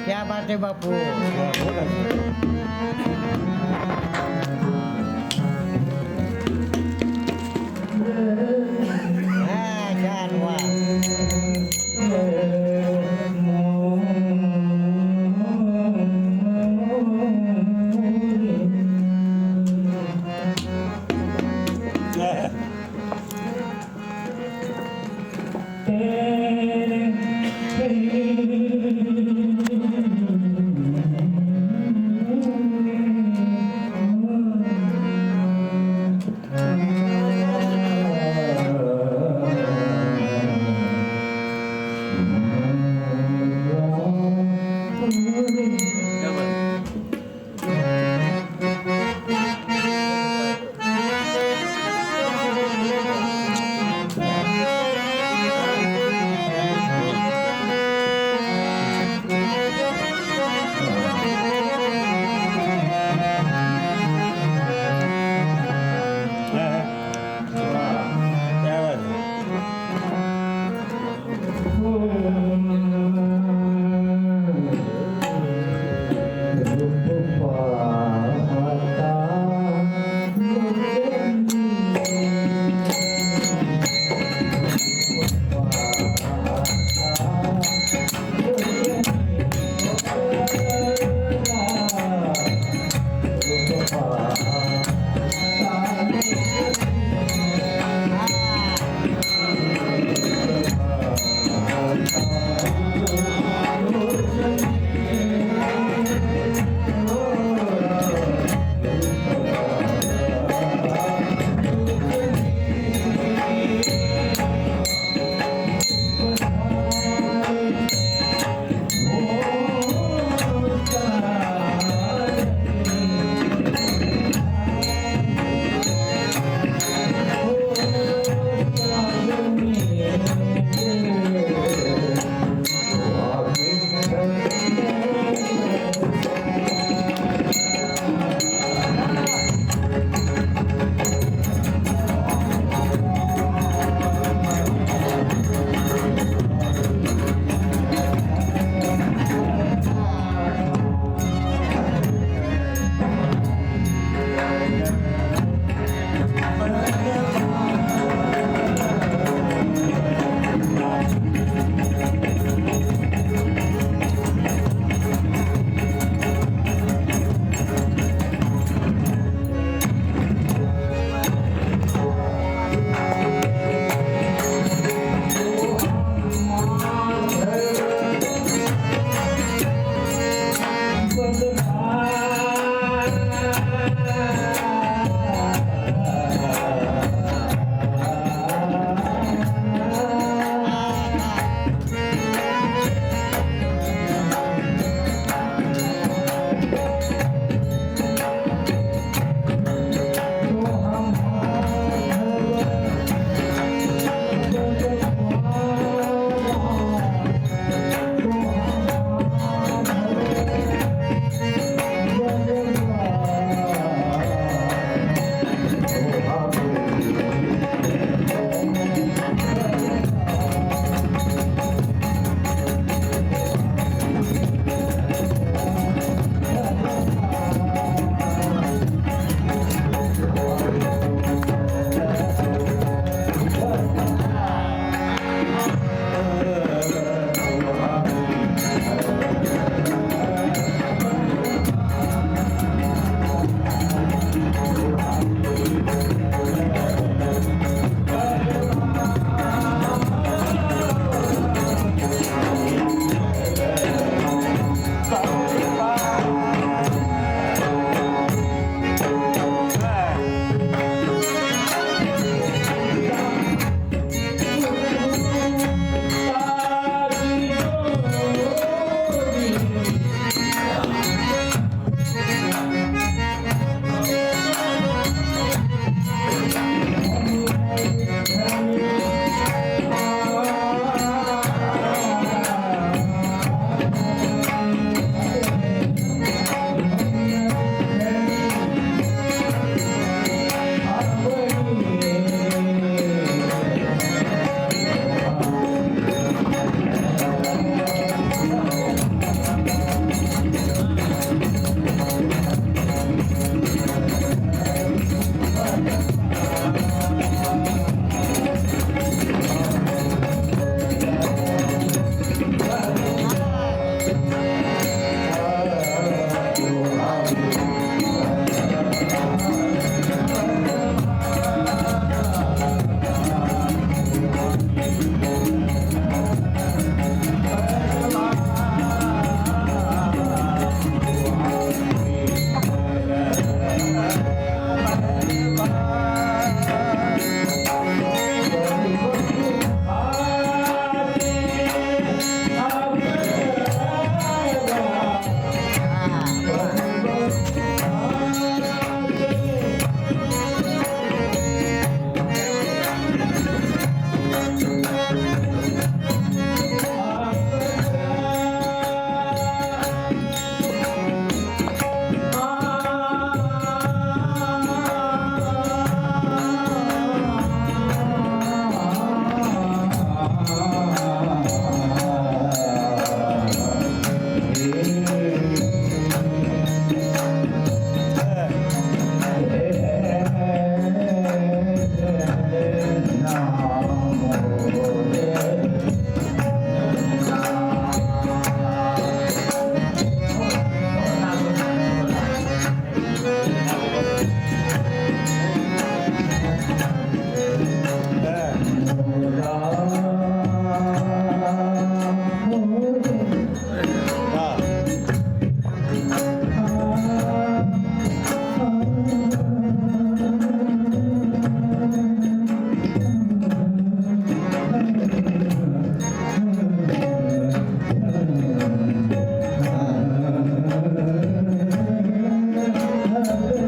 क्या बात आहे बापू. हा छान वा.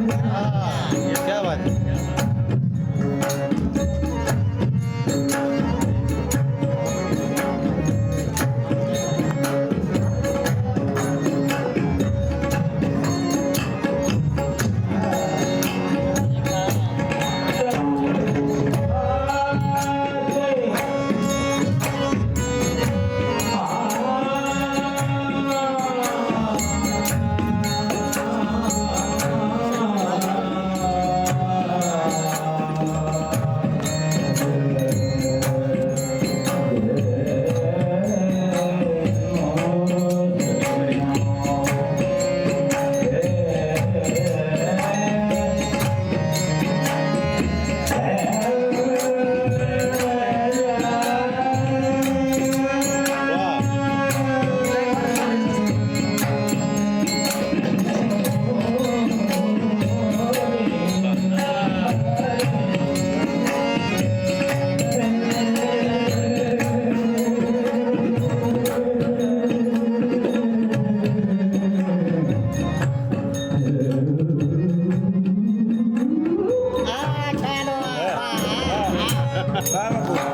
क्या बात है.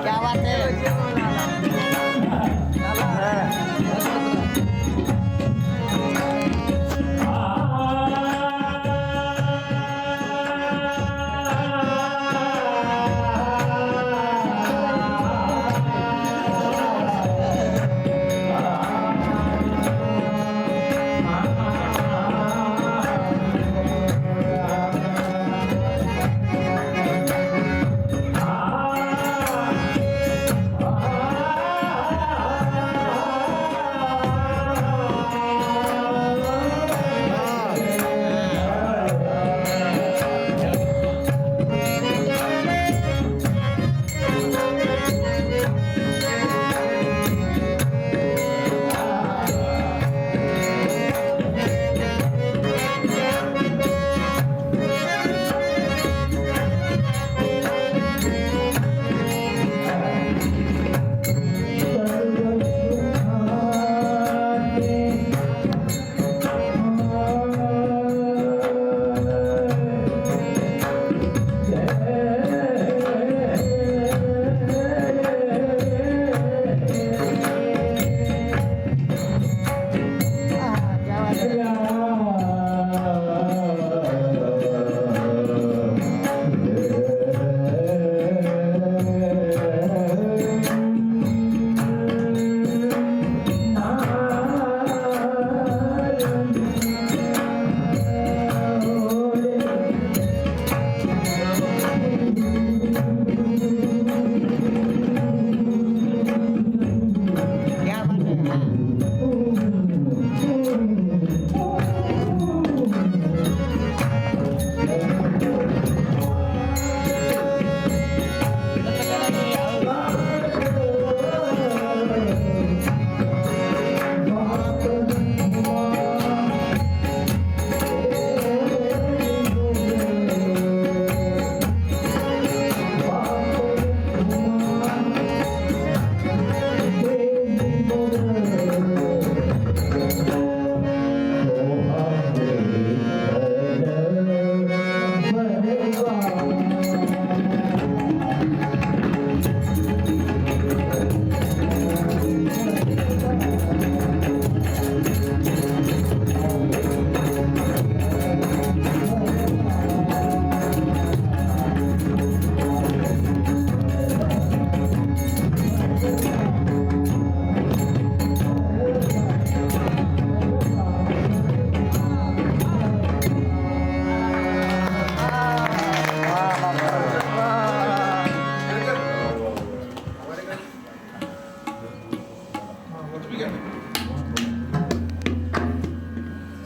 क्या बात है.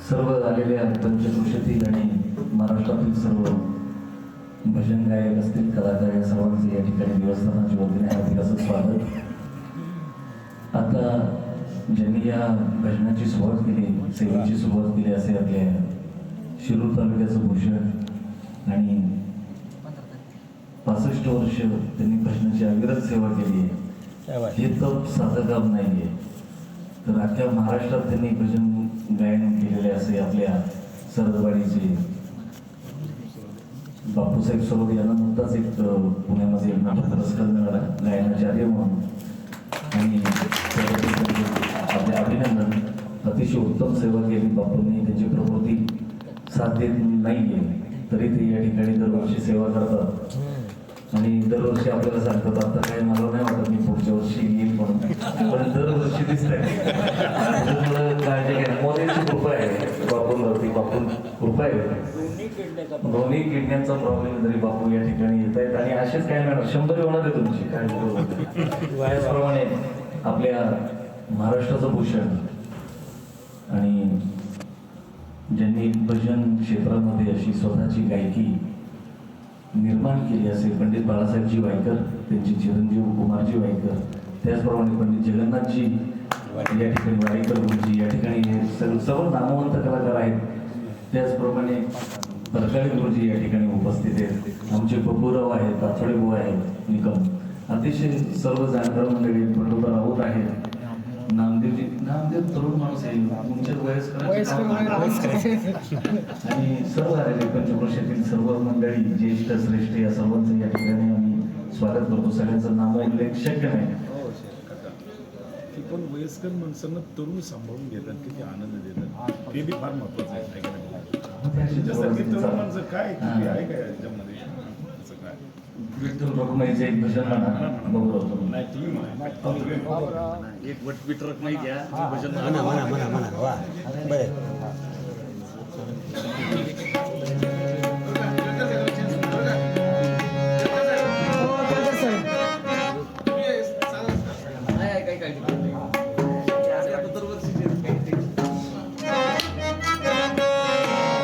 सर्व झालेल्या पंचक्रोशीतील आणि महाराष्ट्रातील सर्व भजन गायक असतील कलाकार या सर्वांचे या ठिकाणी देवस्थानाच्या वतीने हार्दिक असं स्वागत. आता ज्यांनी या भजनाची सुरुवात केली, सेवेची सुरुवात केली असे आपल्या शिरूर तालुक्याचं भूषण आणि 65 वर्ष त्यांनी भजनाची अविरत सेवा केली आहे. हे तर साधं काम नाही आहे, तर अख्ख्या महाराष्ट्रात त्यांनी भजन गायन केलेले असे आपल्या सरदवाडीचे बापूसाहेब सरोद यांना नुकताच एक पुण्यामध्ये एक नाटक पुरस्कार मिळाला गायनाचार्य म्हणून. आणि त्याबद्दल आपले अभिनंदन. अतिशय उत्तम सेवा केली बापूंनी. त्यांची प्रकृती साथ देत नाही तरी ते या ठिकाणी दरवर्षी सेवा करतात आणि दरवर्षी आपल्याला सांगतात आता काय मला नाही वाटत मी पुढच्या वर्षी येईल म्हणून, पण दरवर्षी दिसतंय. काळजी घ्या, मोदींची कृपा आहे बापूंवरती. बापू कृपा आहे. दोन्ही किडण्यांचा प्रॉब्लेम तरी बापू या ठिकाणी येत आहेत आणि असेच काय मिळणार 100 होणार आहे तुमची काय. त्याचप्रमाणे आपल्या महाराष्ट्राचं भूषण आणि ज्यांनी भजन क्षेत्रामध्ये अशी स्वतःची गायकी निर्माण केली असेल पंडित बाळासाहेबजी वाईकर, त्यांचे चिरंजीव कुमारजी वाईकर, त्याचप्रमाणे पंडित जगन्नाथजी या ठिकाणी वाईकर गुरुजी या ठिकाणी सर्व नामवंत कलाकार आहेत. त्याचप्रमाणे परकाळे गुरुजी या ठिकाणी उपस्थित आहेत. आमचे बबूराव आहेत, ताथोडे बुवा आहेत, निकम, अतिशय सर्व जाणकार मंडळी, खंडोबा राऊत आहेत, नामदेव तरुण माणूस आहे, तुमच्या आणि सर्व आलेले पंचक्रोशीतील सर्व मंडळी, ज्येष्ठ श्रेष्ठ या सर्वांचं या ठिकाणी आम्ही स्वागत करतो. सगळ्यांचं नाव उल्लेख शक्य नाही. पण वयस्कर माणसांना तरुण सांभाळून घेतात, किती आनंद देतात, ते बी फार महत्वाचं आहे. तरुण माणसं काय आहे काय याच्यामध्ये असं काय विठ्ठल रखुमाईचं एक भजन म्हणा बघू. एक वट विटरक नाही घ्या भजन म्हणा म्हणा म्हणा म्हणा वा बरं.